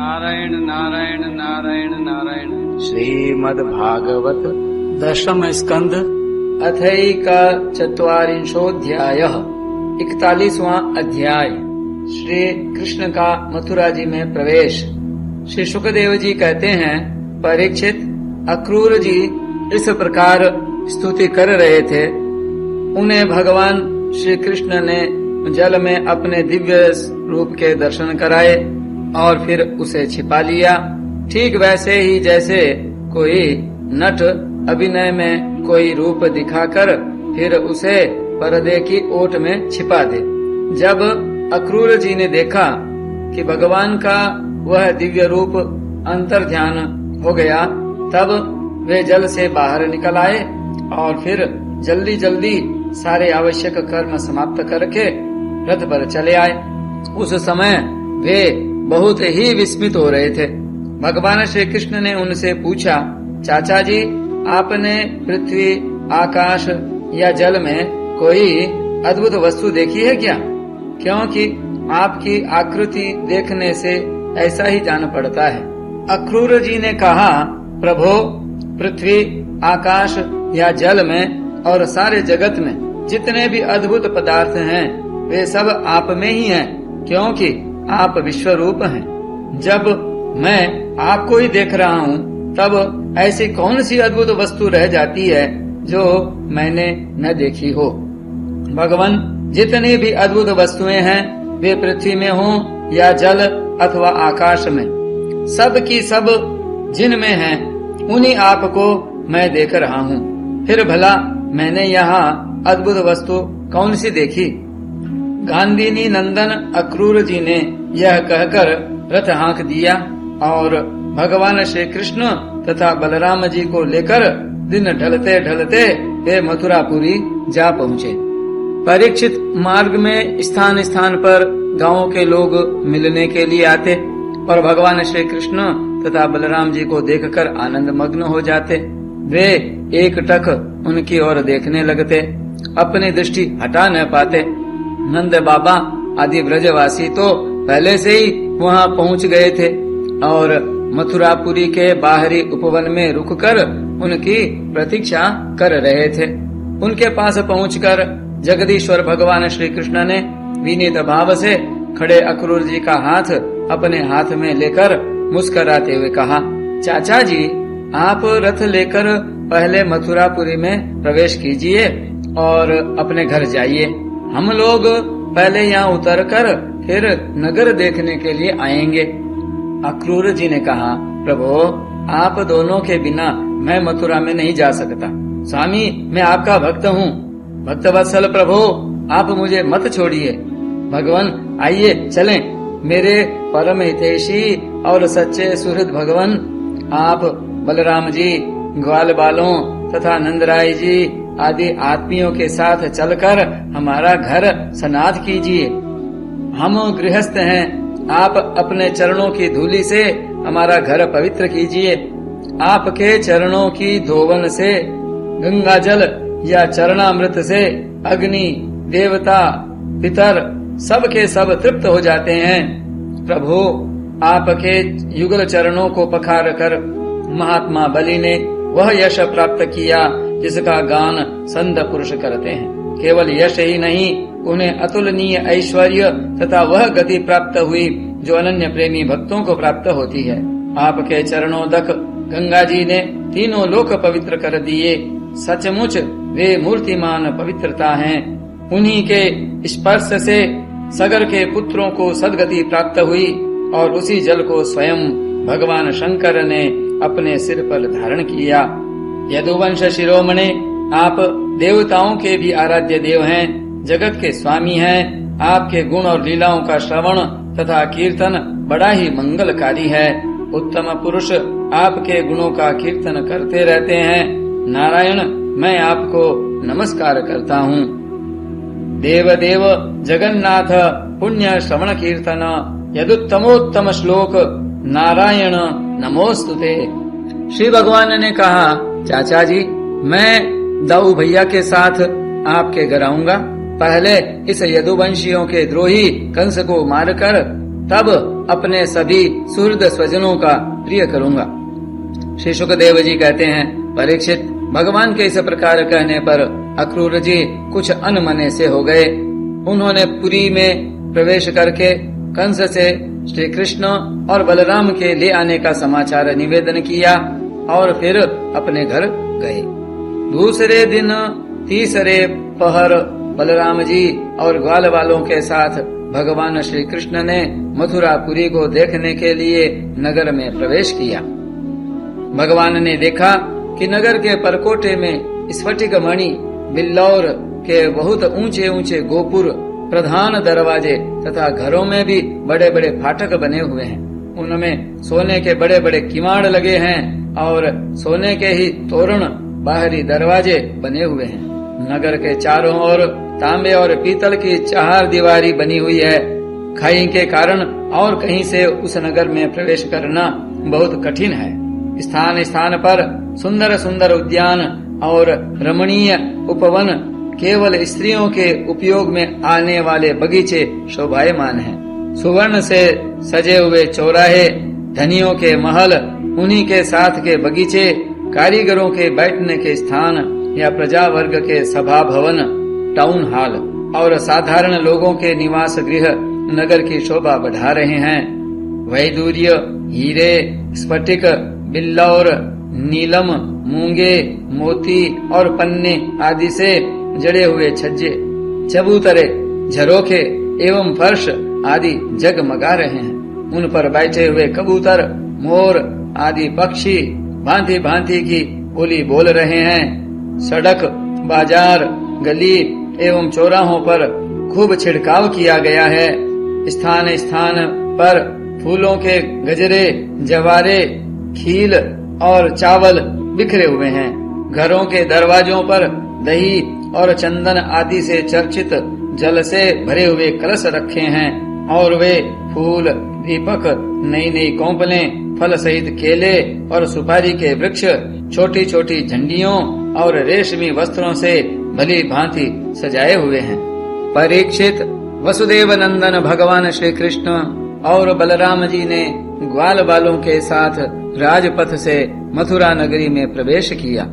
नारायण नारायण नारायण नारायण। श्रीमद्भागवत दशम स्कंद अथैकचत्वारिंशोऽध्यायः 41वां अध्याय। श्री कृष्ण का मथुरा जी में प्रवेश। श्री शुकदेव जी कहते हैं, परीक्षित, अक्रूर जी इस प्रकार स्तुति कर रहे थे। उन्हें भगवान श्री कृष्ण ने जल में अपने दिव्य रूप के दर्शन कराए और फिर उसे छिपा लिया। ठीक वैसे ही जैसे कोई नट अभिनय में कोई रूप दिखाकर फिर उसे पर्दे की ओट में छिपा दे। जब अक्रूर जी ने देखा कि भगवान का वह दिव्य रूप अंतर ध्यान हो गया, तब वे जल से बाहर निकल आए और फिर जल्दी जल्दी सारे आवश्यक कर्म समाप्त करके रथ पर चले आए। उस समय वे बहुत ही विस्मित हो रहे थे। भगवान श्री कृष्ण ने उनसे पूछा, चाचा जी, आपने पृथ्वी, आकाश या जल में कोई अद्भुत वस्तु देखी है क्या? क्योंकि आपकी आकृति देखने से ऐसा ही जान पड़ता है। अक्रूर जी ने कहा, प्रभो, पृथ्वी, आकाश या जल में और सारे जगत में जितने भी अद्भुत पदार्थ हैं वे सब आप में ही हैं, क्योंकि आप विश्वरूप हैं। जब मैं आपको ही देख रहा हूँ, तब ऐसी कौन सी अद्भुत वस्तु रह जाती है जो मैंने न देखी हो? भगवान, जितनी भी अद्भुत वस्तुएं हैं वे पृथ्वी में हो या जल अथवा आकाश में, सब की सब जिनमें हैं उन्हीं आपको मैं देख रहा हूँ। फिर भला मैंने यहाँ अद्भुत वस्तु कौन सी देखी? गांधीनी नंदन अक्रूर जी ने यह कहकर रथ हाँक दिया और भगवान श्री कृष्ण तथा बलराम जी को लेकर दिन ढलते ढलते वे मथुरापुरी जा पहुँचे। परीक्षित, मार्ग में स्थान स्थान पर गांवों के लोग मिलने के लिए आते और भगवान श्री कृष्ण तथा बलराम जी को देखकर आनंद मग्न हो जाते। वे एकटक उनकी ओर देखने लगते, अपनी दृष्टि हटा न पाते। नंद बाबा आदि ब्रजवासी तो पहले से ही वहां पहुंच गए थे और मथुरापुरी के बाहरी उपवन में रुककर उनकी प्रतीक्षा कर रहे थे। उनके पास पहुंचकर जगदीश्वर भगवान श्री कृष्ण ने विनीत भाव से खड़े अक्रूर जी का हाथ अपने हाथ में लेकर मुस्कुराते हुए कहा, चाचा जी, आप रथ लेकर पहले मथुरापुरी में प्रवेश कीजिए और अपने घर जाइए। हम लोग पहले यहाँ उतरकर फिर नगर देखने के लिए आएंगे। अक्रूर जी ने कहा, प्रभु, आप दोनों के बिना मैं मथुरा में नहीं जा सकता। स्वामी, मैं आपका भक्त हूँ। भक्त वत्सल प्रभु, आप मुझे मत छोड़िए। भगवान, आइए चलें। मेरे परम हितैषी और सच्चे सुहृद भगवान, आप बलराम जी, ग्वाल बालों तथा नंदराय जी आदि आत्मियों के साथ चलकर हमारा घर सनाथ कीजिए। हम गृहस्थ हैं, आप अपने चरणों की धूलि से हमारा घर पवित्र कीजिए। आपके चरणों की धोवन से, गंगा जल या चरणामृत से अग्नि, देवता, पितर सब के सब तृप्त हो जाते हैं। प्रभु, आपके युगल चरणों को पखार कर महात्मा बलि ने वह यश प्राप्त किया जिसका गान संत पुरुष करते हैं। केवल यश ही नहीं, उन्हें अतुलनीय ऐश्वर्य तथा वह गति प्राप्त हुई जो अनन्य प्रेमी भक्तों को प्राप्त होती है। आपके चरणोदक गंगा जी ने तीनों लोक पवित्र कर दिए। सचमुच वे मूर्तिमान पवित्रता हैं। उन्हीं के स्पर्श से सगर के पुत्रों को सदगति प्राप्त हुई और उसी जल को स्वयं भगवान शंकर ने अपने सिर पर धारण किया। यदुवंश शिरोमणि, आप देवताओं के भी आराध्य देव हैं, जगत के स्वामी हैं। आपके गुण और लीलाओं का श्रवण तथा कीर्तन बड़ा ही मंगलकारी है। उत्तम पुरुष आपके गुणों का कीर्तन करते रहते हैं। नारायण, मैं आपको नमस्कार करता हूँ। देव देव जगन्नाथ पुण्य श्रवण कीर्तन यदुत्तमोत्तम श्लोक नारायण नमोस्तुते। श्री भगवान ने कहा, चाचा जी, मैं दाऊ भैया के साथ आपके घर आऊंगा। पहले इस यदुवंशियों के द्रोही कंस को मारकर तब अपने सभी सुहृद स्वजनों का प्रिय करूंगा। श्री शुकदेव जी कहते हैं, परीक्षित, भगवान के इस प्रकार कहने पर अक्रूर जी कुछ अनमने से हो गए। उन्होंने पुरी में प्रवेश करके कंस से श्री कृष्ण और बलराम के ले आने का समाचार निवेदन किया और फिर अपने घर गए। दूसरे दिन तीसरे पहर बलराम जी और ग्वाल वालों के साथ भगवान श्री कृष्ण ने मथुरापुरी को देखने के लिए नगर में प्रवेश किया। भगवान ने देखा कि नगर के परकोटे में स्फटिक मणि, बिल्लौर के बहुत ऊंचे ऊंचे गोपुर, प्रधान दरवाजे तथा घरों में भी बड़े बड़े फाटक बने हुए हैं। उनमें सोने के बड़े बड़े किवाड़ लगे हैं और सोने के ही तोरण बाहरी दरवाजे बने हुए हैं। नगर के चारों ओर तांबे और पीतल की चार दीवारी बनी हुई है। खाई के कारण और कहीं से उस नगर में प्रवेश करना बहुत कठिन है। स्थान स्थान पर सुंदर सुंदर उद्यान और रमणीय उपवन, केवल स्त्रियों के उपयोग में आने वाले बगीचे शोभायमान हैं। सुवर्ण से सजे हुए चौराहे, धनियों के महल, उन्हीं के साथ के बगीचे, कारीगरों के बैठने के स्थान या प्रजा वर्ग के सभा भवन, टाउन हॉल और साधारण लोगों के निवास गृह नगर की शोभा बढ़ा रहे हैं। वैदूर्य, हीरे, स्फटिक, बिल्लौर, नीलम, मूंगे, मोती और पन्ने आदि से जड़े हुए छज्जे, चबूतरे, झरोखे एवं फर्श आदि जगमगा रहे हैं। उन पर बैठे हुए कबूतर, मोर आदि पक्षी भांति भांति की बोली बोल रहे हैं। सड़क, बाजार, गली एवं चौराहों पर खूब छिड़काव किया गया है। स्थान स्थान पर फूलों के गजरे, जवारे, खील और चावल बिखरे हुए हैं। घरों के दरवाजों पर दही और चंदन आदि से चर्चित जल से भरे हुए कलश रखे हैं और वे फूल, दीपक, नई नई कोंपलें, फल सहित केले और सुपारी के वृक्ष, छोटी छोटी झंडियों और रेशमी वस्त्रों से भली भांति सजाए हुए हैं। परीक्षित, वसुदेव नंदन भगवान श्री कृष्ण और बलराम जी ने ग्वाल बालों के साथ राजपथ से मथुरा नगरी में प्रवेश किया।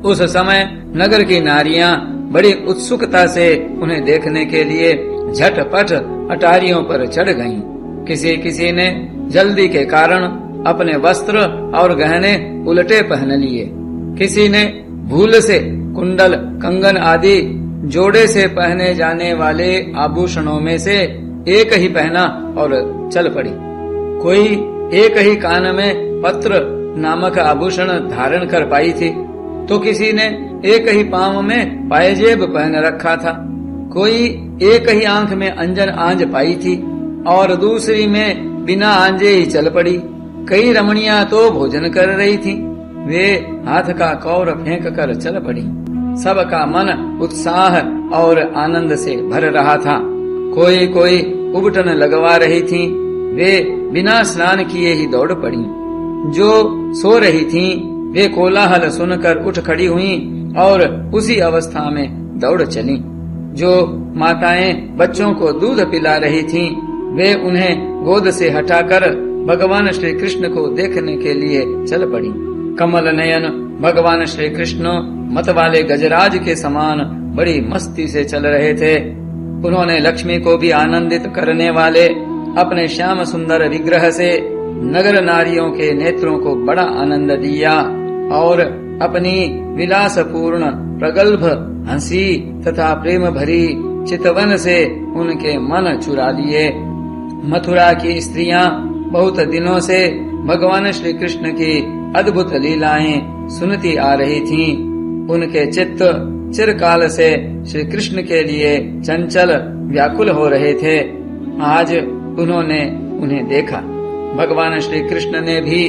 उस समय नगर की नारियां बड़ी उत्सुकता से उन्हें देखने के लिए झटपट अटारियों पर चढ़ गईं। किसी किसी ने जल्दी के कारण अपने वस्त्र और गहने उलटे पहन लिए। किसी ने भूल से कुंडल, कंगन आदि जोड़े से पहने जाने वाले आभूषणों में से एक ही पहना और चल पड़ी। कोई एक ही कान में पत्र नामक आभूषण धारण कर पाई थी, तो किसी ने एक ही पांव में पायजेब पहन रखा था। कोई एक ही आंख में अंजन आंज पाई थी और दूसरी में बिना आंजे ही चल पड़ी। कई रमणियां तो भोजन कर रही थी, वे हाथ का कौर फेंक कर चल पड़ी। सबका मन उत्साह और आनंद से भर रहा था। कोई कोई उबटन लगवा रही थी, वे बिना स्नान किए ही दौड़ पड़ी। जो सो रही थीं, वे कोलाहल सुनकर उठ खड़ी हुईं और उसी अवस्था में दौड़ चलीं। जो माताएं बच्चों को दूध पिला रही थीं, वे उन्हें गोद से हटाकर भगवान श्री कृष्ण को देखने के लिए चल पड़ी। कमल नयन भगवान श्री कृष्ण मत वाले गजराज के समान बड़ी मस्ती से चल रहे थे। उन्होंने लक्ष्मी को भी आनंदित करने वाले अपने श्याम सुंदर विग्रह से नगर नारियों के नेत्रों को बड़ा आनंद दिया और अपनी विलासपूर्ण प्रगल्भ हंसी तथा प्रेम भरी चितवन से उनके मन चुरा लिए। मथुरा की स्त्रियां बहुत दिनों से भगवान श्री कृष्ण की अद्भुत लीलाएं सुनती आ रही थीं। उनके चित्त चिरकाल से श्री कृष्ण के लिए चंचल व्याकुल हो रहे थे। आज उन्होंने उन्हें देखा। भगवान श्री कृष्ण ने भी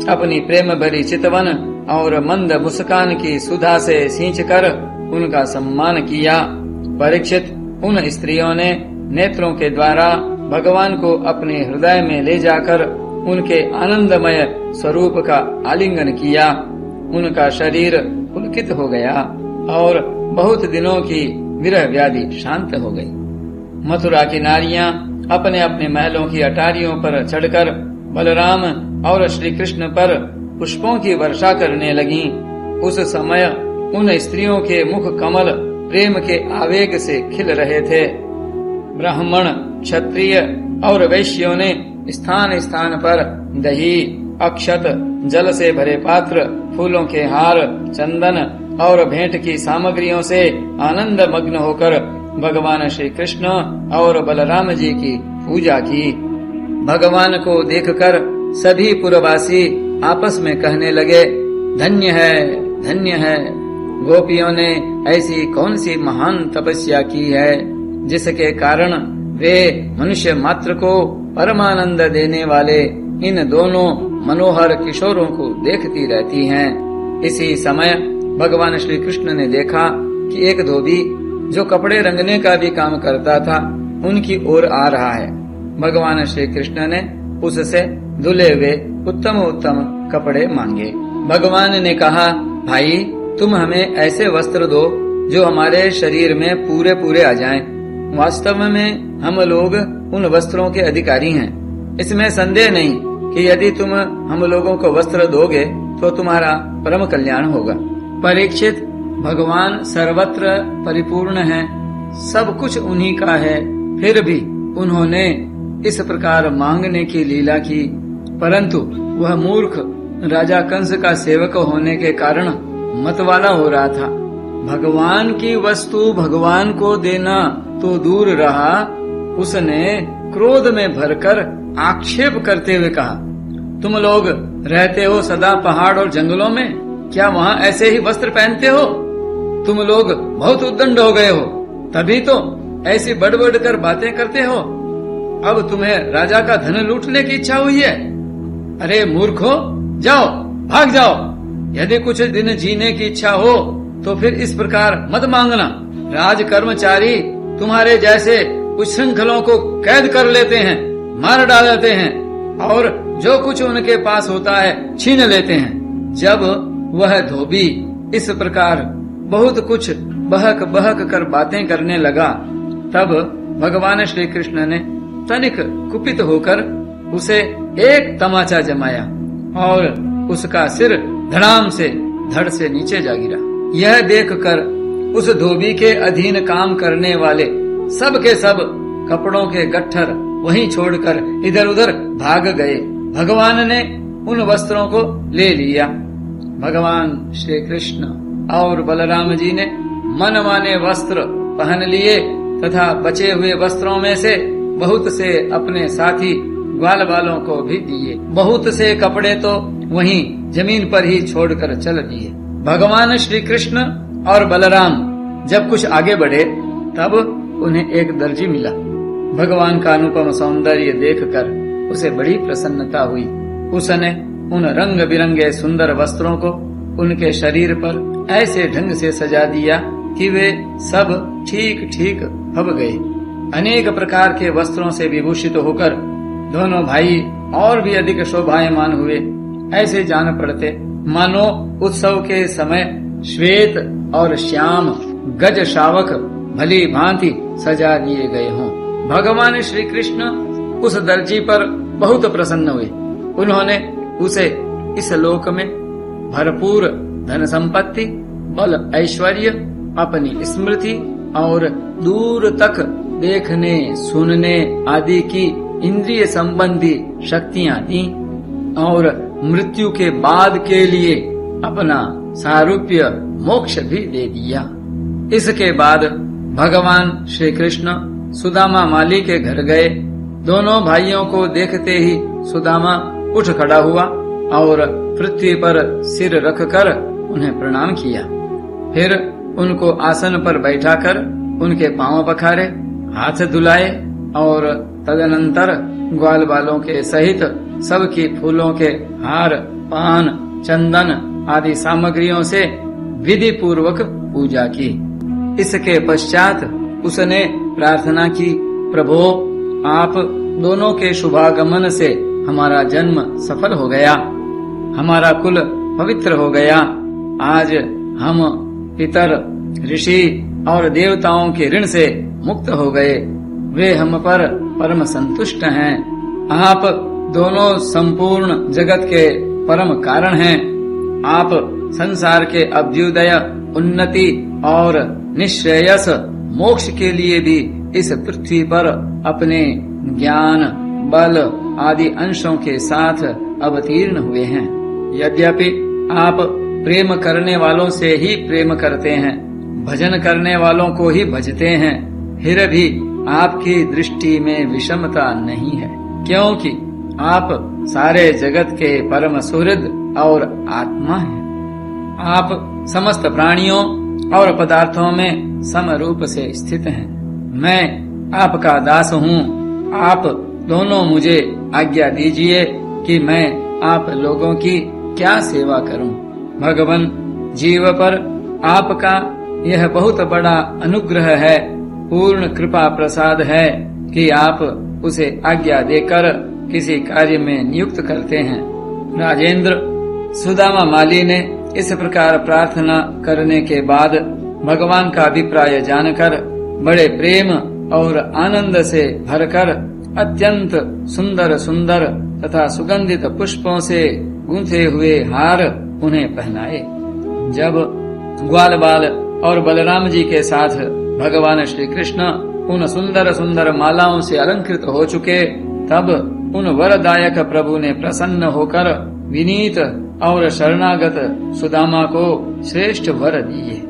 अपनी प्रेम भरी चितवन और मंद मुस्कान की सुधा से सींचकर उनका सम्मान किया। परीक्षित, उन स्त्रियों ने नेत्रों के द्वारा भगवान को अपने हृदय में ले जाकर उनके आनंदमय स्वरूप का आलिंगन किया। उनका शरीर पुलकित हो गया और बहुत दिनों की विरह व्याधि शांत हो गई। मथुरा की नारियां अपने अपने महलों की अटारियों पर चढ़कर बलराम और श्री कृष्ण पर पुष्पों की वर्षा करने लगीं। उस समय उन स्त्रियों के मुख कमल प्रेम के आवेग से खिल रहे थे। ब्राह्मण, क्षत्रिय और वैश्यों ने स्थान स्थान पर दही, अक्षत, जल से भरे पात्र, फूलों के हार, चंदन और भेंट की सामग्रियों से आनंद मग्न होकर भगवान श्री कृष्ण और बलराम जी की पूजा की। भगवान को देखकर सभी पुरवासी आपस में कहने लगे, धन्य है, धन्य है। गोपियों ने ऐसी कौन सी महान तपस्या की है जिसके कारण वे मनुष्य मात्र को परमानंद देने वाले इन दोनों मनोहर किशोरों को देखती रहती हैं। इसी समय भगवान श्री कृष्ण ने देखा कि एक धोबी जो कपड़े रंगने का भी काम करता था उनकी ओर आ रहा है। भगवान श्री कृष्ण ने उससे धुले हुए उत्तम उत्तम कपड़े मांगे। भगवान ने कहा, भाई तुम हमें ऐसे वस्त्र दो जो हमारे शरीर में पूरे पूरे आ जाएं। वास्तव में हम लोग उन वस्त्रों के अधिकारी हैं। इसमें संदेह नहीं कि यदि तुम हम लोगों को वस्त्र दोगे तो तुम्हारा परम कल्याण होगा। परीक्षित, भगवान सर्वत्र परिपूर्ण है, सब कुछ उन्हीं का है, फिर भी उन्होंने इस प्रकार मांगने की लीला की, परंतु वह मूर्ख राजा कंस का सेवक होने के कारण मतवाला हो रहा था। भगवान की वस्तु भगवान को देना तो दूर रहा, उसने क्रोध में भरकर आक्षेप करते हुए कहा, तुम लोग रहते हो सदा पहाड़ और जंगलों में, क्या वहाँ ऐसे ही वस्त्र पहनते हो? तुम लोग बहुत उद्दंड हो गए हो, तभी तो ऐसी बढ़ बढ़ कर बातें करते हो। अब तुम्हें राजा का धन लूटने की इच्छा हुई है? अरे मूर्खो, जाओ, भाग जाओ। यदि कुछ दिन जीने की इच्छा हो तो फिर इस प्रकार मत मांगना। राज कर्मचारी तुम्हारे जैसे उच्छृंखलों को कैद कर लेते हैं, मार डालते हैं और जो कुछ उनके पास होता है छीन लेते हैं। जब वह धोबी इस प्रकार बहुत कुछ बहक बहक कर बातें करने लगा, तब भगवान श्री कृष्ण ने तनिक कुपित होकर उसे एक तमाचा जमाया और उसका सिर धड़ाम से धड़ से नीचे जा गिरा। यह देखकर उस धोबी के अधीन काम करने वाले सब के सब कपड़ों के गट्ठर वहीं छोड़कर इधर उधर भाग गए। भगवान ने उन वस्त्रों को ले लिया। भगवान श्री कृष्ण और बलराम जी ने मनमाने वस्त्र पहन लिए तथा बचे हुए वस्त्रों में से बहुत से अपने साथी ग्वाल वालों को भी दिए। बहुत से कपड़े तो वहीं जमीन पर ही छोड़कर चल दिए। भगवान श्री कृष्ण और बलराम जब कुछ आगे बढ़े तब उन्हें एक दर्जी मिला। भगवान का अनुपम सौंदर्य देखकर उसे बड़ी प्रसन्नता हुई। उसने उन रंग बिरंगे सुंदर वस्त्रों को उनके शरीर पर ऐसे ढंग से सजा दिया कि वे सब ठीक ठीक फब गए। अनेक प्रकार के वस्त्रों से विभूषित होकर दोनों भाई और भी अधिक शोभायमान हुए। ऐसे जान पड़ते मानो उत्सव के समय श्वेत और श्याम गज शावक भली भांति सजा दिए गए हों। भगवान श्री कृष्ण उस दर्जी पर बहुत प्रसन्न हुए। उन्होंने उसे इस लोक में भरपूर धन संपत्ति, बल, ऐश्वर्य, अपनी स्मृति और दूर तक देखने सुनने आदि की इंद्रिय संबंधी शक्तियां दी और मृत्यु के बाद के लिए अपना सारूप्य मोक्ष भी दे दिया। इसके बाद भगवान श्री कृष्ण सुदामा माली के घर गए। दोनों भाइयों को देखते ही सुदामा उठ खड़ा हुआ और पृथ्वी पर सिर रखकर उन्हें प्रणाम किया। फिर उनको आसन पर बैठाकर उनके पांव पखारे, हाथ धुलाए और तदनंतर ग्वाल बालों के सहित सबकी फूलों के हार, पान, चंदन आदि सामग्रियों से विधि पूर्वक पूजा की। इसके पश्चात उसने प्रार्थना की, प्रभो आप दोनों के शुभागमन से हमारा जन्म सफल हो गया, हमारा कुल पवित्र हो गया। आज हम पितर, ऋषि और देवताओं के ऋण से मुक्त हो गए। वे हम पर परम संतुष्ट हैं। आप दोनों संपूर्ण जगत के परम कारण हैं। आप संसार के अभ्युदय, उन्नति और निश्रेयस मोक्ष के लिए भी इस पृथ्वी पर अपने ज्ञान, बल आदि अंशों के साथ अवतीर्ण हुए हैं। यद्यपि आप प्रेम करने वालों से ही प्रेम करते हैं, भजन करने वालों को ही भजते हैं, फिर भी आपकी दृष्टि में विषमता नहीं है, क्योंकि आप सारे जगत के परम सुहृद और आत्मा हैं। आप समस्त प्राणियों और पदार्थों में समरूप से स्थित हैं। मैं आपका दास हूँ। आप दोनों मुझे आज्ञा दीजिए कि मैं आप लोगों की क्या सेवा करूं। भगवान, जीव पर आपका यह बहुत बड़ा अनुग्रह है, पूर्ण कृपा प्रसाद है कि आप उसे आज्ञा देकर किसी कार्य में नियुक्त करते हैं। राजेंद्र, सुदामा माली ने इस प्रकार प्रार्थना करने के बाद भगवान का अभिप्राय जानकर बड़े प्रेम और आनंद से भरकर अत्यंत सुंदर सुंदर तथा सुगंधित पुष्पों से गूंथे हुए हार उन्हें पहनाए। जब ग्वाल बाल और बलराम जी के साथ भगवान श्री कृष्ण उन सुंदर सुंदर मालाओं से अलंकृत हो चुके, तब उन वरदायक प्रभु ने प्रसन्न होकर विनीत और शरणागत सुदामा को श्रेष्ठ वर दिए।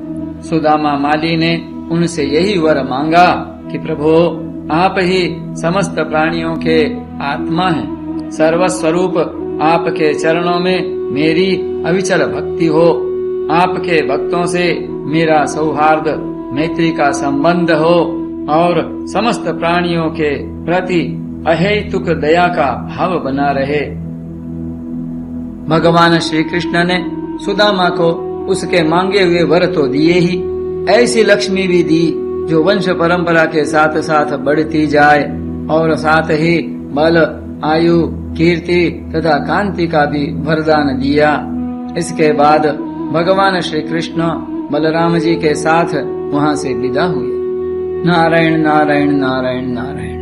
सुदामा माली ने उनसे यही वर मांगा कि प्रभु, आप ही समस्त प्राणियों के आत्मा हैं। सर्वस्वरूप आपके चरणों में मेरी अविचल भक्ति हो। आपके भक्तों से मेरा सौहार्द, मैत्री का संबंध हो और समस्त प्राणियों के प्रति अहेतुक दया का भाव बना रहे। भगवान श्री कृष्ण ने सुदामा को उसके मांगे हुए वर तो दिए ही, ऐसी लक्ष्मी भी दी जो वंश परंपरा के साथ साथ बढ़ती जाए और साथ ही बल, आयु, कीर्ति तथा कांति का भी वरदान दिया। इसके बाद भगवान श्री कृष्ण बलराम जी के साथ वहां से विदा हुए। नारायण नारायण नारायण नारायण।